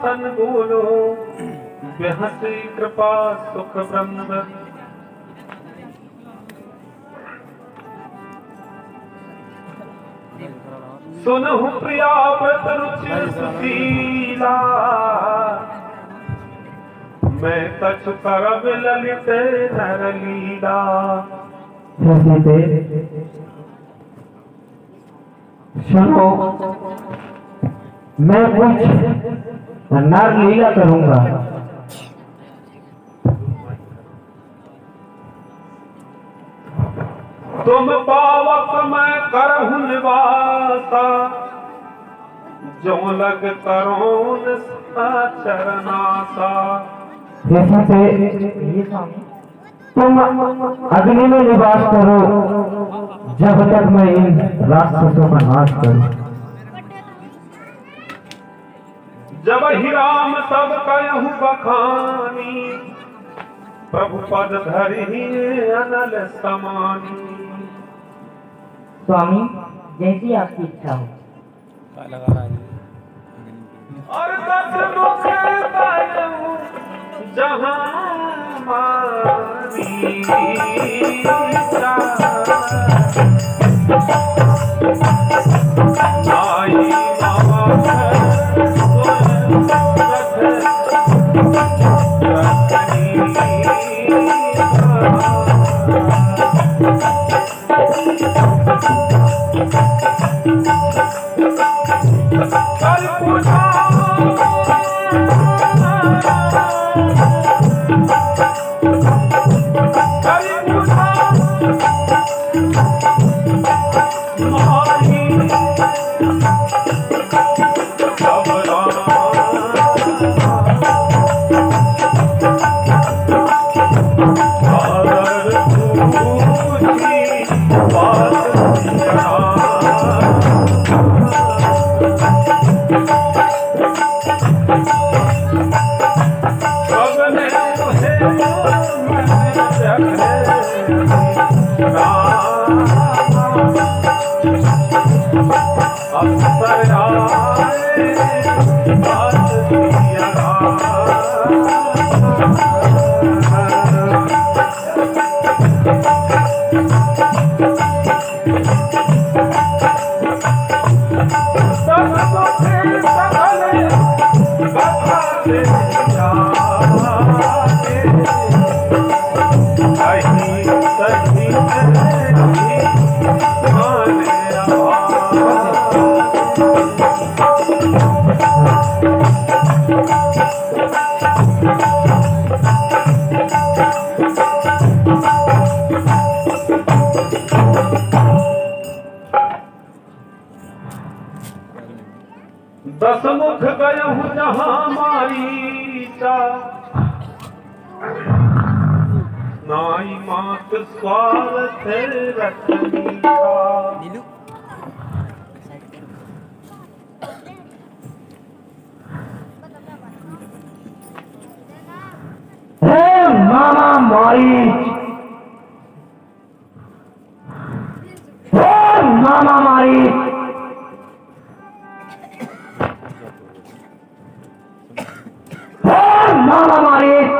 तन बोलो बेहसी कृपा सुख ब्रह्म सुनहु प्रिया व्रत रुचि सुशीला मैं कछु करब ललित नर लीला। सुनो मैं कुछ नर लीला करूंगा। तुम पावक मैं करहु निवासा जो लग करोन चरनासा। तुम अग्नि में निवास करो जब तक मैं इन राक्षसों का नाश करूं। जब ही राम सब कहूँ बखानी प्रभु पद धरि अनल समानी। स्वामी जैसी आपकी इच्छा हो। और दस मुख पायऊं जहाँ मानी आई दस मुख गयहु जहाँ मारीचा नाई मात स्वार्थ रखनीचा। हे मामा मारीच, हे मामा मारीच, मामा मारीच,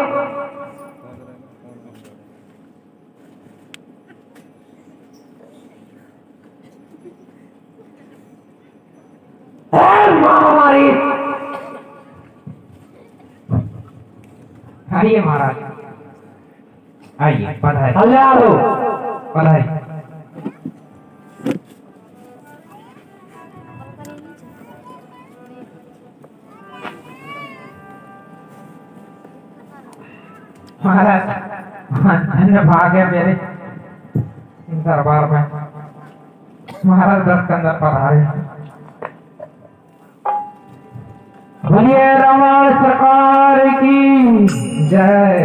मामा मारीच। आइए महाराज, आइए पधारिए। कल्याण हो। पधारिए। महाराज धन्य भाग है मेरे दरबार में। महाराज दस कंदर पर आए। बोलिए रमण सरकार की जय।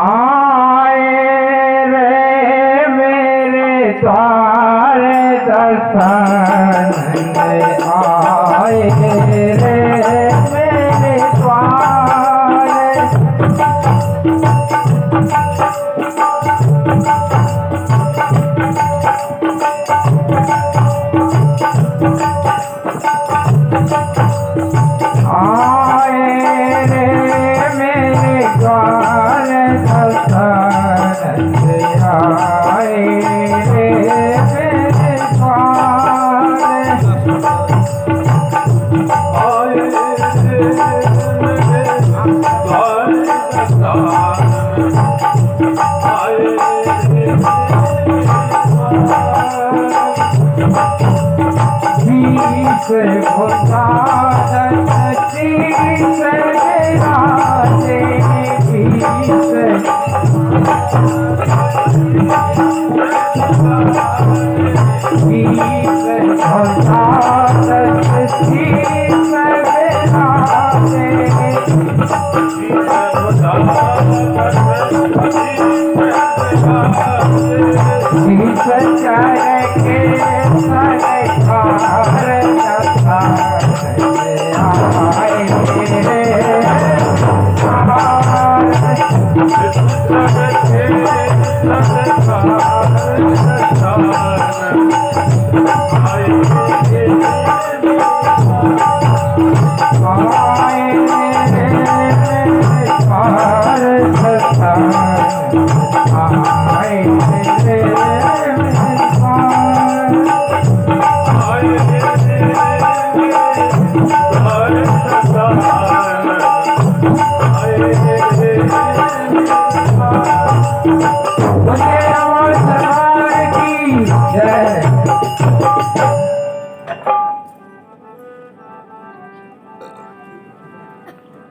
आए रे मेरे द्वार दर्शन आए रे मेरे द्वार। आए रे मेरे द्वार दशरथ आए रे मेरे द्वार आए से खुदा सच्ची से राजे से खुदा सच्ची से राजे के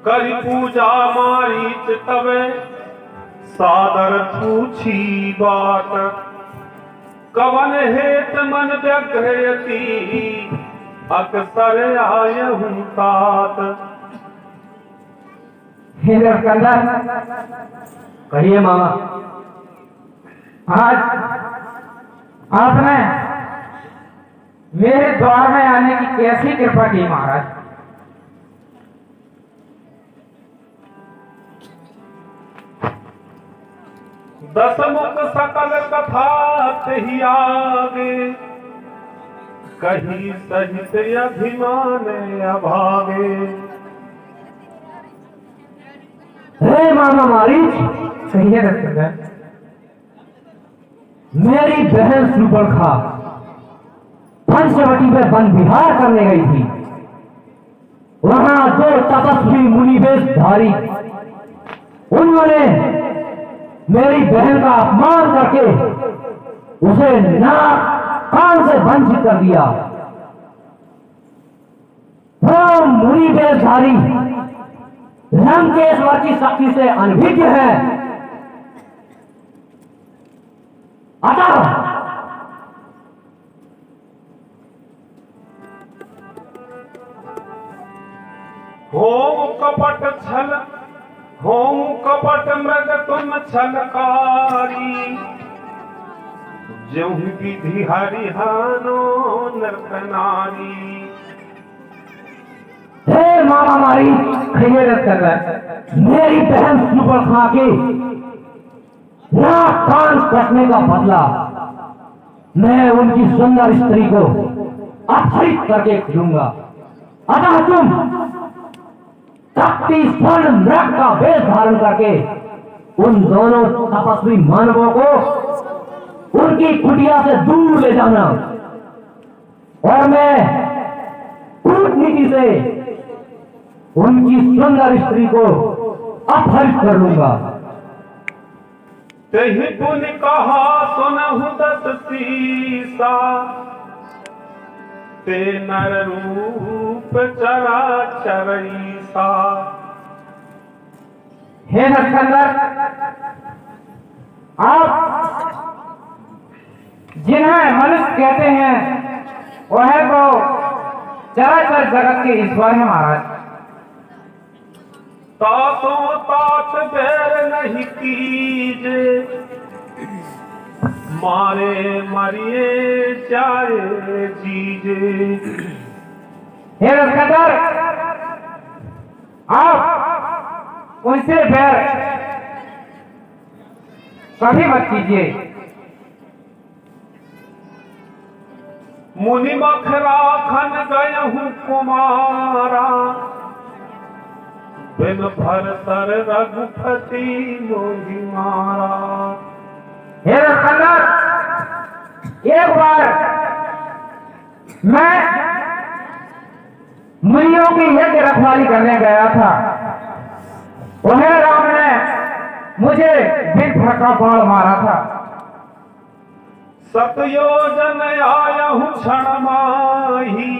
करी पूजा मारी चितवे सादर पूछी बात कवन हेत मन व्यग्रयति अक्सर आय हूँ तात। कहिए मामा। आज आपने मेरे द्वार में आने की कैसी कृपा की महाराज। दसमुख सकल कथा ही आगे कही सहित अभिमान अभागे। हे मामा मारीच, कहिए रत्नगर। मेरी बहन सुपर्णखा पंचवटी में वन विहार करने गई थी। वहां दो तपस्वी मुनि वेशधारी उन्होंने मेरी बहन का अपमान करके उसे नाक कान से वंचित कर दिया। वो मुनि वेशधारी लंकेश्वर की शक्ति से अनभिज्ञ है। अतः होम कपट छल होम कपट मृग तुम छलकारी ज्यों विधि हरिहानो नृप नारी। हे मामा मारी, कहिए रत्नगर। मेरी बहन सुपर्णखा के नाक कान कटने का बदला मैं उनकी सुंदर स्त्री को अपहरित करके दूंगा। अतः तुम शक्ति स्वर्ण मृग का वेश धारण करके उन दोनों तपस्वी मानवों को उनकी कुटिया से दूर ले जाना और मैं कूटनीति से उनकी सुंदर स्त्री को अपहरित कर लूंगा। तेहि पुन कहा सुनहु दस सीसा ते नर रूप चरा चरईसा। हे नरकंदर, आप जिन्हें मनुष्य कहते हैं वह तो चराचर जगत के ईश्वर है महाराज। तातो तात बैर नहीं कीजे मारे मरिए चाहे जीजे। हे नरकंदर, आप उनसे बैर कभी मत कीजिए। मुनि मखराखन गयहु कुमारा, बिन भरतर रघुपति मोहि मारा। हे रत्नर, एक बार मैं मुनियों की यज्ञ रखवाली करने गया था। उन्हें राम ने मुझे बिन भड़का बाण मारा था। सतयोजन आयहु क्षण माही,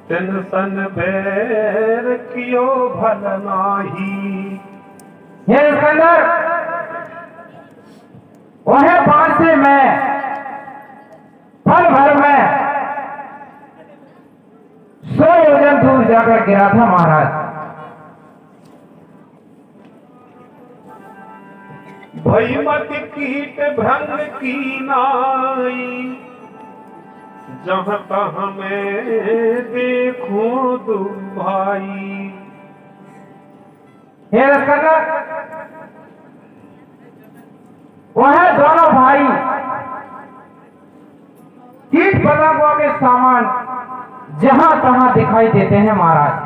तिन सन बैर कियो भल नाही। हे सिकंदर, उन्हें बाण से मैं पल भर में 100 योजन दूर जाकर गिरा था महाराज। भयमत कीट भंग की नाई, जहाँ तहाँ मैं देखूं दुभाई। हे रत्नकर, वह दोनों भाई कीट पतंगों के सामान जहां तहां दिखाई देते हैं महाराज।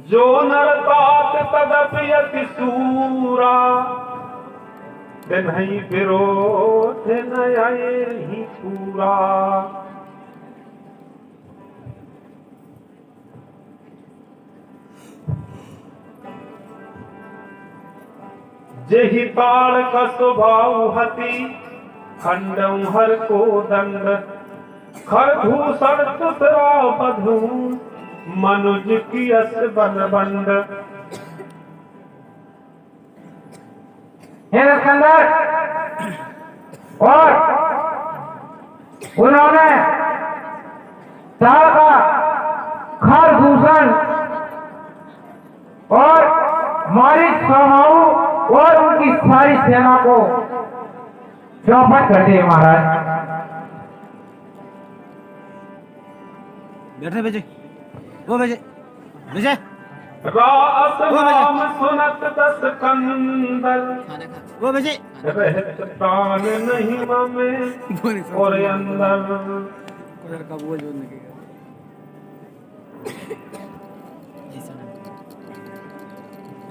जो नरतात तदपि अति सूरा, तिन्हि विरोध न ही पूरा। जेहि ताड़ कसुभाउ हति, खंडऊ हर को दंड। खरदूषण तुतरा बधू, मनुज की अस बन बंड। हे सिकंदर, और उन्होंने ताड़ का खरदूषण और मारिच स्वभाव और उनकी सारी सेना को चौपट कर दिए महाराज। बैठे विजय, वो विजय, विजय रास नाम सुनत दस कंदर, वो विजय रहत प्राण नहीं में और अंदर। का वो जो लगेगा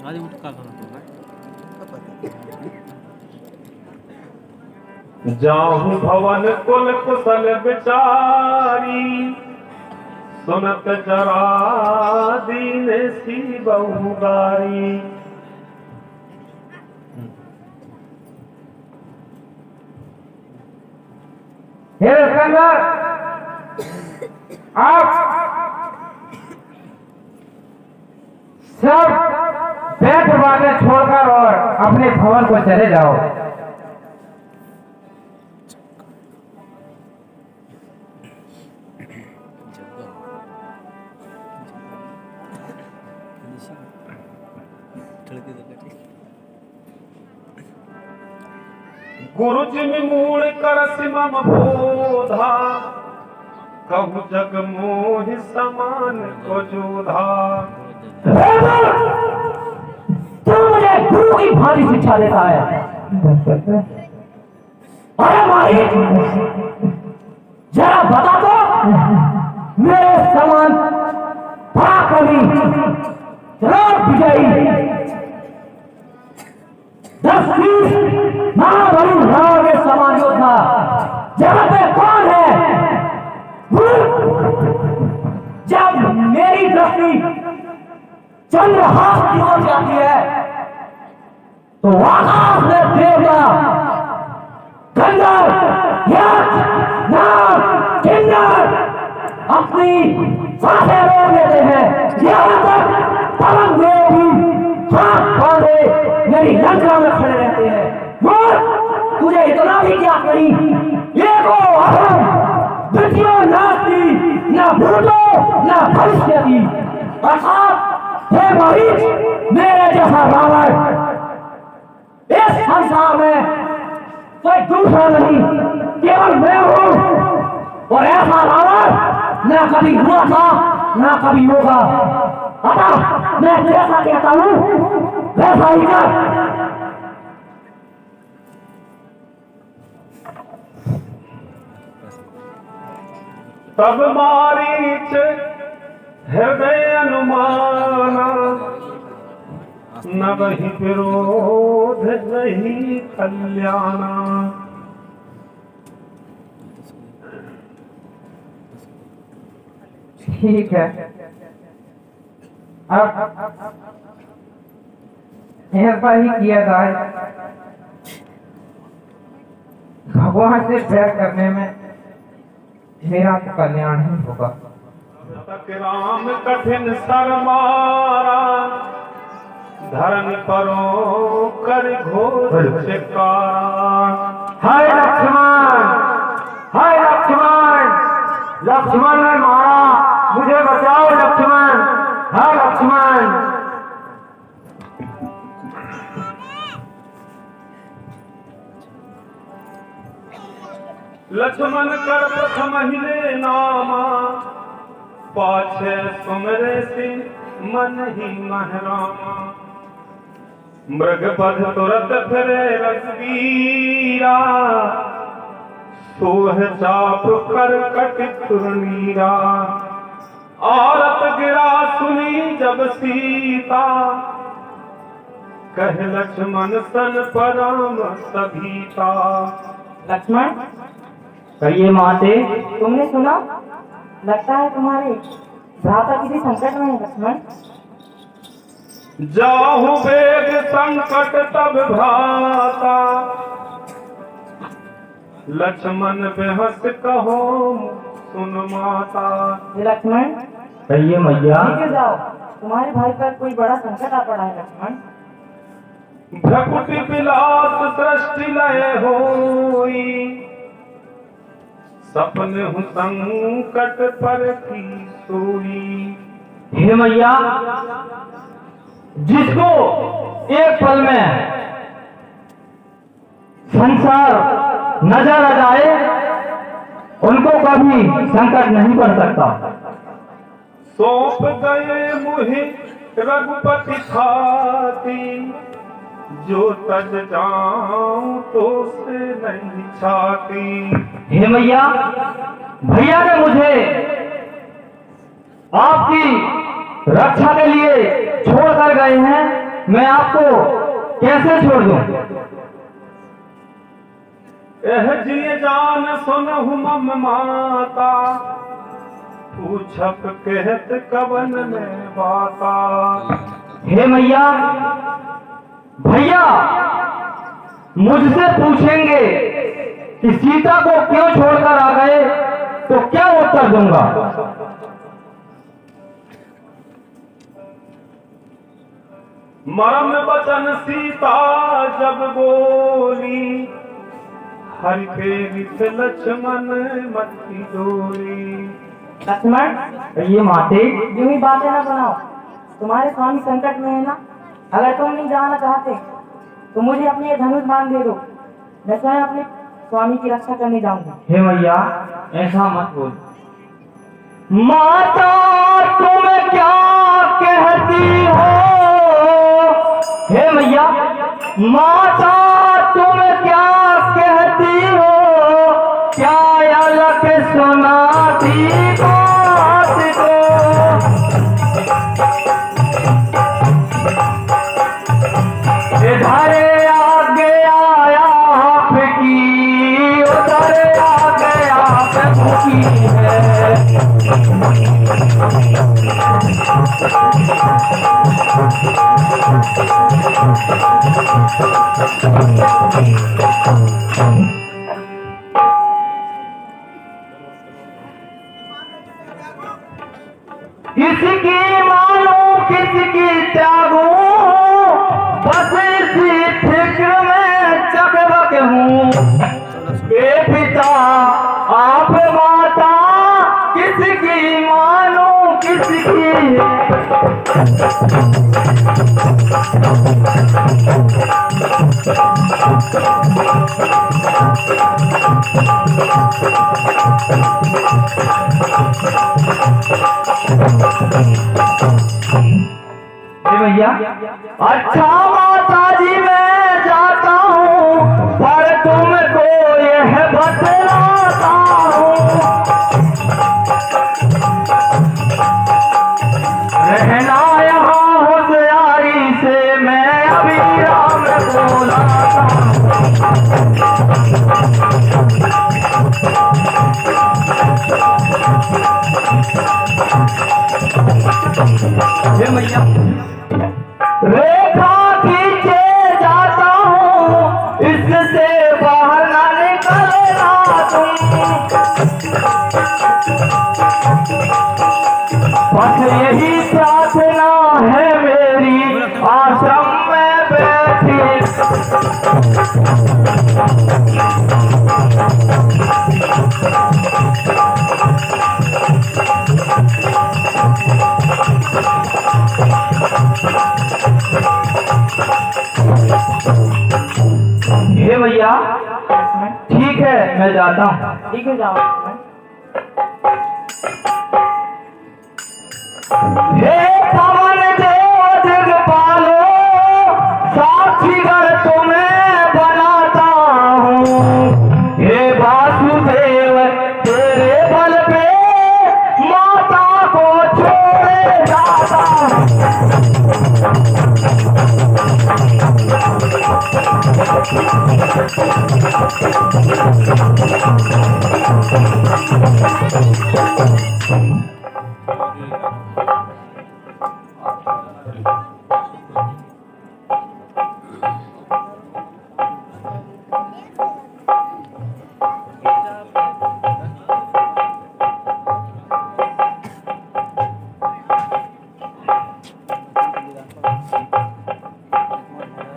आज उठ का खाना जाहु भवन कुल कुशल विचारी, सुनत जरा दीन सी बहुगारी। हे सिकंदर, आप सब बैठ बातें छोड़कर और अपने भवन को चले जाओ। गुरु जिमि मूल करस मम बोधा, कहु जग मोहि समान को जोधा। तू मुझे गुरु की भांति शिक्षा देता है। अरे माही, जरा बता दो, मेरे समान पराक्रमी विजयी 10-20 महाबली राव के समान योद्धा जगत में कौन है? जब मेरी दृष्टि चंद्रहास की ओर जाती है तो आकाश में देवता, गंधर्व, यक्ष, नाग, किन्नर अपनी सांसें रोक लेते हैं। यहाँ तक पवन देव भी हाथ बांधे मेरी लंका में खड़े रहते हैं। और तुझे इतना भी ज्ञात नहीं, एको अहम द्वितीयो नास्ति, न भूतो न भविष्यति। अर्थात हे मरीच, मेरे जैसा रावण इस संसार में कोई दूसरा नहीं, केवल मैं हूं। और ऐसा रावण न कभी हुआ था न कभी होगा। अतः मैं जैसा कहता हूं वैसा ही कर। तब मारीच हृदय अनुमाना, न वही विरोध नहीं कल्याणा। ठीक है, अब ऐसा ही किया जाए। भगवान से प्यार करने में मेरा तो कल्याण ही होगा। तक राम कठिन सर मारा, धरन परो कर घोर चिकारा। हाय लक्ष्मण, हाय लक्ष्मण, लक्ष्मण ने मारा, मुझे बचाओ लक्ष्मण, हाय लक्ष्मण। लक्ष्मण कर प्रथम हिले नामा, पाछे सुमरे सिंह मन ही महरामा। मृग पद तुरत फिरे रसवीरा, सोह चाप कर कट तुरनीरा। औरत गिरा सुनी जब सीता, कह लक्ष्मण सन पराम सभीता। लक्ष्मण, कहिए माते। तुमने सुना? लगता है तुम्हारे भ्राता किसी संकट में है लक्ष्मण। जाहु वेग संकट तब भ्राता, लक्ष्मण बेहस कहो सुन माता। लक्ष्मण, कहिए मैया। लेके जाओ, तुम्हारे भाई पर कोई बड़ा संकट आ पड़ा है लक्ष्मण। भ्रकुटि विलास सृष्टि लय होई, सपने हूँ संकट पर की सोई। हे मैया, जिसको एक पल में संसार नजर आ जाए, उनको कभी संकट नहीं पड़ सकता। सौंप गए मुहि रघुपति खाती, जो तज जाऊं तो से नहीं छाती। हे मैया, भैया ने मुझे आपकी रक्षा के लिए छोड़ कर गए हैं, मैं आपको कैसे छोड़ दूं? एह जिय जान सुनहु मम माता, पूछप कहत कवन में बाता। हे मैया, भैया मुझसे पूछेंगे कि सीता को क्यों छोड़कर आ गए, तो क्या उत्तर दूंगा? मरम बचन सीता जब बोली, हरि पे विथ लक्ष्मण मति डोली। लक्ष्मण, ये माते। यूं ही बातें ना बनाओ, तुम्हारे स्वामी संकट में है ना। अगर तुम नहीं जाना चाहते तो मुझे अपनी ये धनुष बांध दे दो, मैं स्वयं अपने स्वामी की रक्षा करने जाऊंगा। हे मैया, ऐसा मत बोल। माता तुम क्या कहती हो? हे मैया, माता तुम क्या कहती हो? क्या अलग सुनाती बात को? इधर आगे आया आपकी, उधर आगे आपकी है। किसकी मानो किसकी त्यागो, बस इसी फिक्र में चकबक हूँ। बेपिता आप माता, किसकी मानो किसकी। भैया, अच्छा माता जी मैं जाता हूँ, पर तुमको यह बतलाता हूँ। हे मैया रेखा खींचे जाता हूँ, इससे बाहर ना निकलना तुम। बस यही प्रार्थना है मेरी आश्रम में बैठी। हे भैया ठीक है मैं जाता हूँ। ठीक है जाओ। हे पवन देव दिगपालो, साक्षीगर तुम्हें बनाता हूँ। हे वासुदेव तेरे बल पे माता को छोड़े जाता हूँ।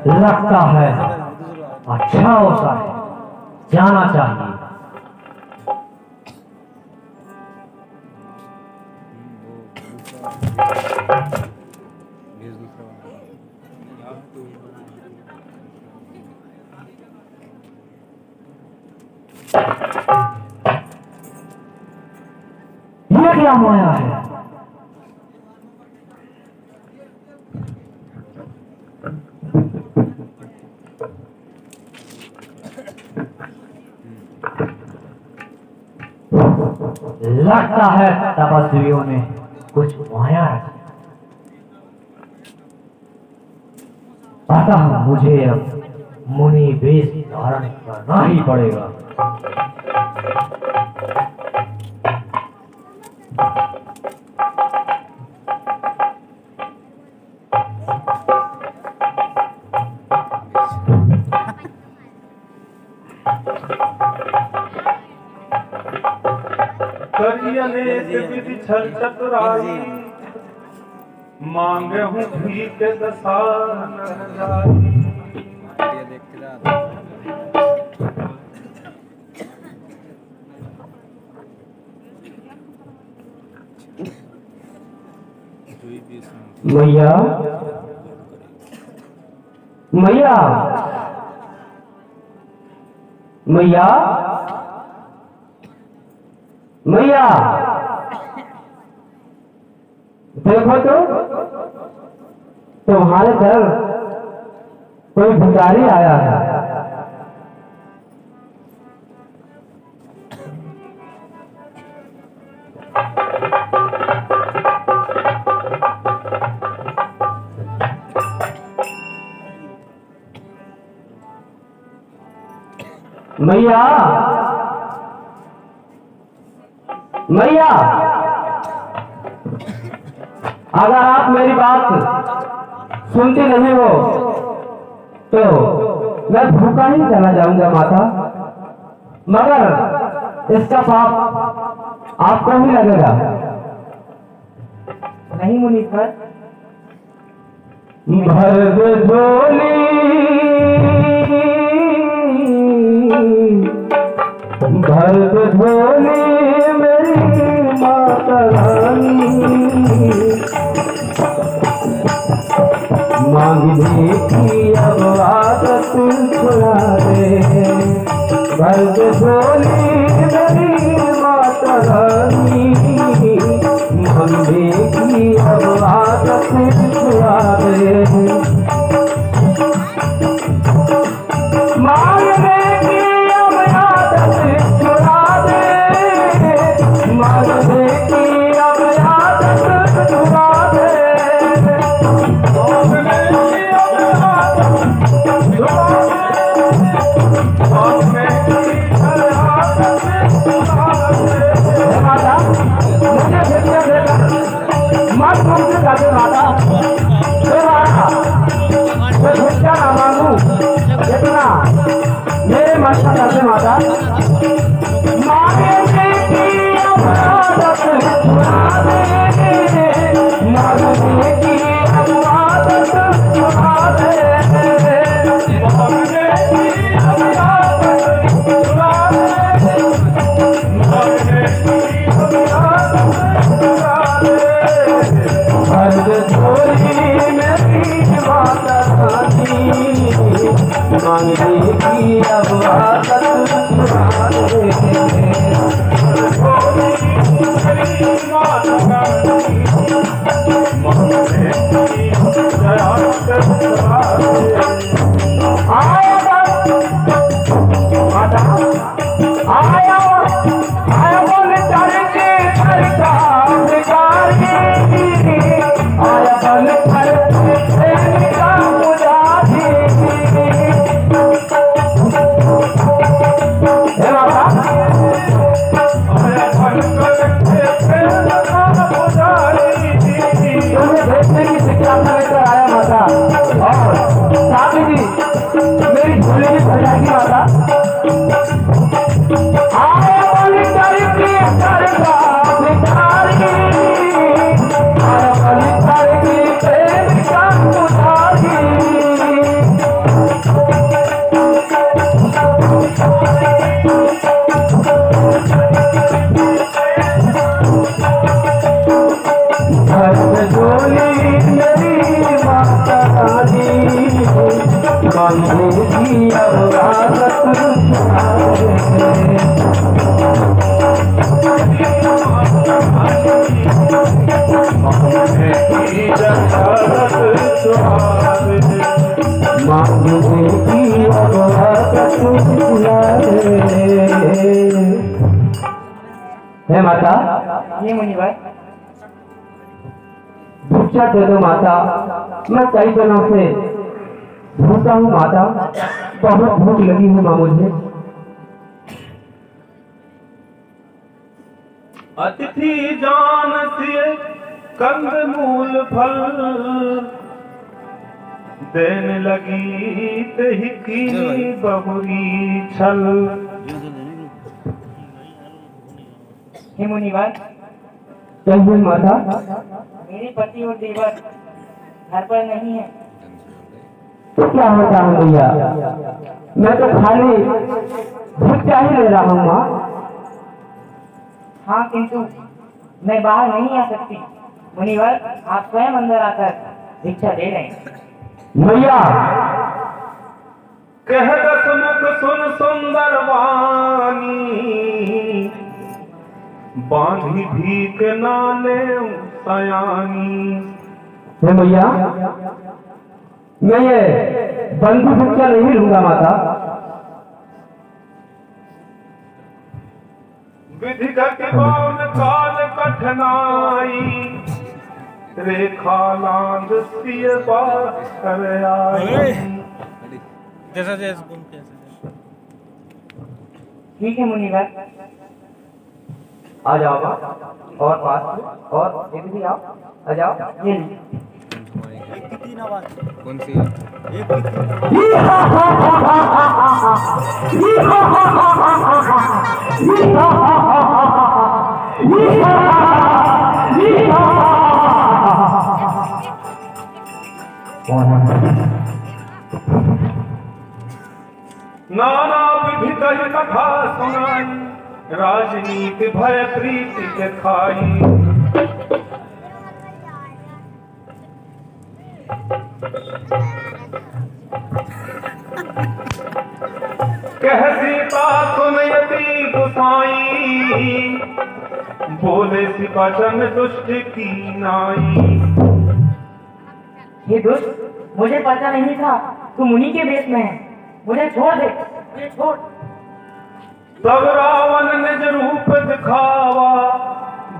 लगता है अच्छा होता है, जाना चाहिए। ये क्या माया है? लगता है तपस्वियों ने कुछ माया रखी। अतः मुझे अब मुनि वेश धारण करना ही पड़ेगा। अनेक विधि छल चतुराई, मांगे हूँ भीख दसान जाई। मैया मैया मैया मैया देखो तो तुम्हारे घर कोई भिखारी आया है। मैया मैया अगर आप मेरी बात सुनती नहीं हो तो मैं भूखा ही चला जाऊंगा माता, मगर इसका पाप आपको ही लगेगा। नहीं मुनीश्वर, भर दे झोली भर दे झोली मेरी माता रानी, मांगने की अब आदत छुड़ा दे। भर दे झोली मेरी माता रानी, मांगने की अब आदत छुड़ा दे। मांगने की अब आदत छुड़ा दे, मांगने की अब आदत छुड़ा दे। माता तुमसे कहते माता हे माता मैं भिक्षा ना मांगू जितना मेरे मन का कहते माता मांगे की अवराधत छुड़ा दे मांगे की अवराधत छुड़ा दे मांगे की अवराधत छुड़ा दे मांगे की अवराधत छुड़ा दे हर झोली मेरी माता रानी मांगे की अवराधत छुड़ा दे मेरी झोली में भर जाएगी माता आया वाली करके करता भिखारी आया वाली करके प्रेम का पुजारी हर झोली मेरी माता रानी मांगे की अवराधत मांगे की अवराधत है माता ये मुनि भाई भिक्षा दे दो माता मैं कई दिनों से भूखा हूँ माता बहुत भूख लगी हूँ माँ मुझे अतिथि जान सिए कंद मूल फल देने लगी तही कीनी बहुरी छल हे मुनि भाई कहिए माता मेरे पति और देवर घर पर नहीं है तो क्या होता है भैया मैं तो खाली भिक्षा ही ले रहा हूँ माँ हाँ किंतु मैं बाहर नहीं आ सकती मुनिवर आप स्वयं अंदर आकर भिक्षा दे रहे हैं भैया कह दस मुख सुन सुंदर वाणी बांधी भीख नाले सयानी हे भैया मैं ये बंधु भिक्षा नहीं लूंगा माता विधि गतिवान काल कठिनाई रेखा लांद सिय बार आई जैसा जैसा बोलते हैं ठीक है मुनिवर आ जाओ माँ और पास और एक भी आओ आ जाओ ये लीजिए। तीन आवाज कौन सी है? एक की तीन आवाज। नाना विधि कही कथा सुनाई राजनीति भय प्रीति के खाई कह सीता सुनयती गुसाई बोले सिपाचन दुष्ट की नाई ये दुष्ट मुझे पता नहीं था तू मुनि के वेश में है मुझे छोड़ दे मुझे छोड़ तब रावण निज रूप दिखावा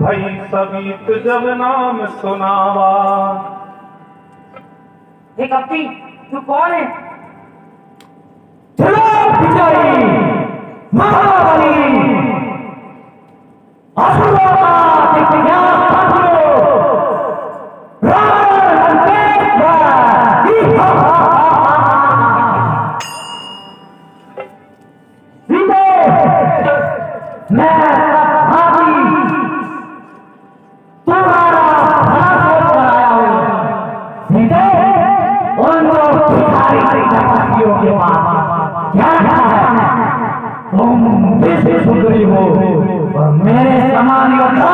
भई सबीत जब नाम सुनावा ये कपटी तू कौन है चलो पिटाई महाबली असुरों का दिव्यास असुरो तुम्हारा भला सोच कर आया हूं। सीधे उन दो भिखारी तपस्वियों के पास क्या है? तुम विश्व सुंदरी हो और मेरे समान योद्धा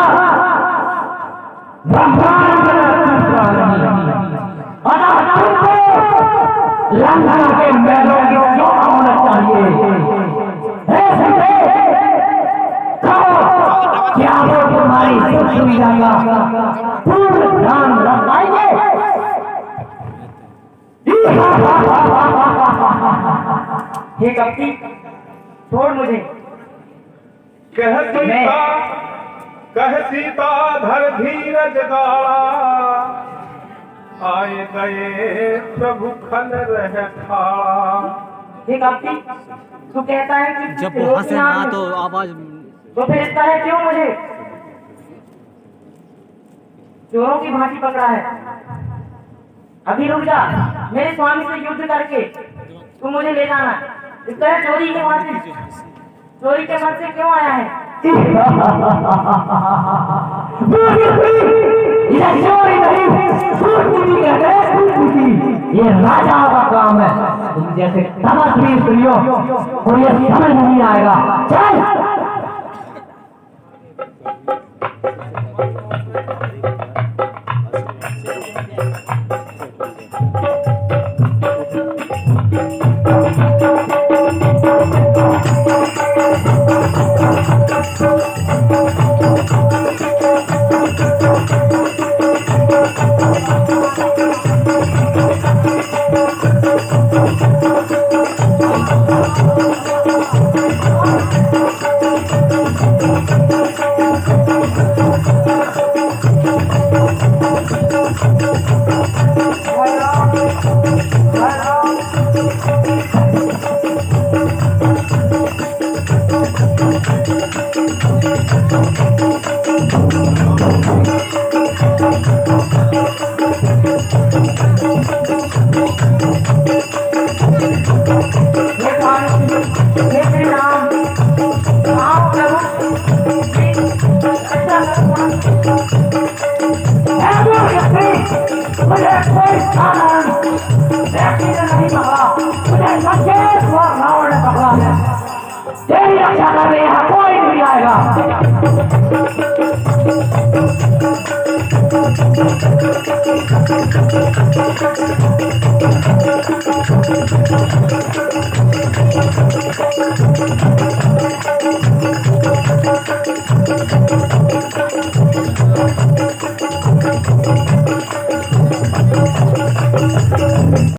ब्रह्मांड का दूसरा नहीं। अतः तुमको लंका के मैलों की शोभा होना चाहिए। हे सीधे, कहो, क्या वो तुम्हारी सुख सुविधा का पूर्ण ध्यान रख पाएंगे? हे कपटी, छोड़ मुझे। कह सीता धर धीरज गाड़ा, आए गए प्रभु खल रह खाड़ा। हे कपटी, तू कहता है कि जब वो हंसे ना तो आवाज तो भेजता है क्यों मुझे? चोरों की भांति पकड़ा है। अभी रुक जा, मेरे स्वामी से युद्ध करके तू मुझे ले जाना। इस तरह चोरी के मन से क्यों आया है? ये चोरी नहीं, सूझबूझी कहते हैं, सूझबूझी। ये राजाओं का काम है। तुम जैसे तपस्वी स्त्रियों को ये समझ नहीं आएगा। चल तेरी रक्षा करने यहाँ कोई नहीं आएगा।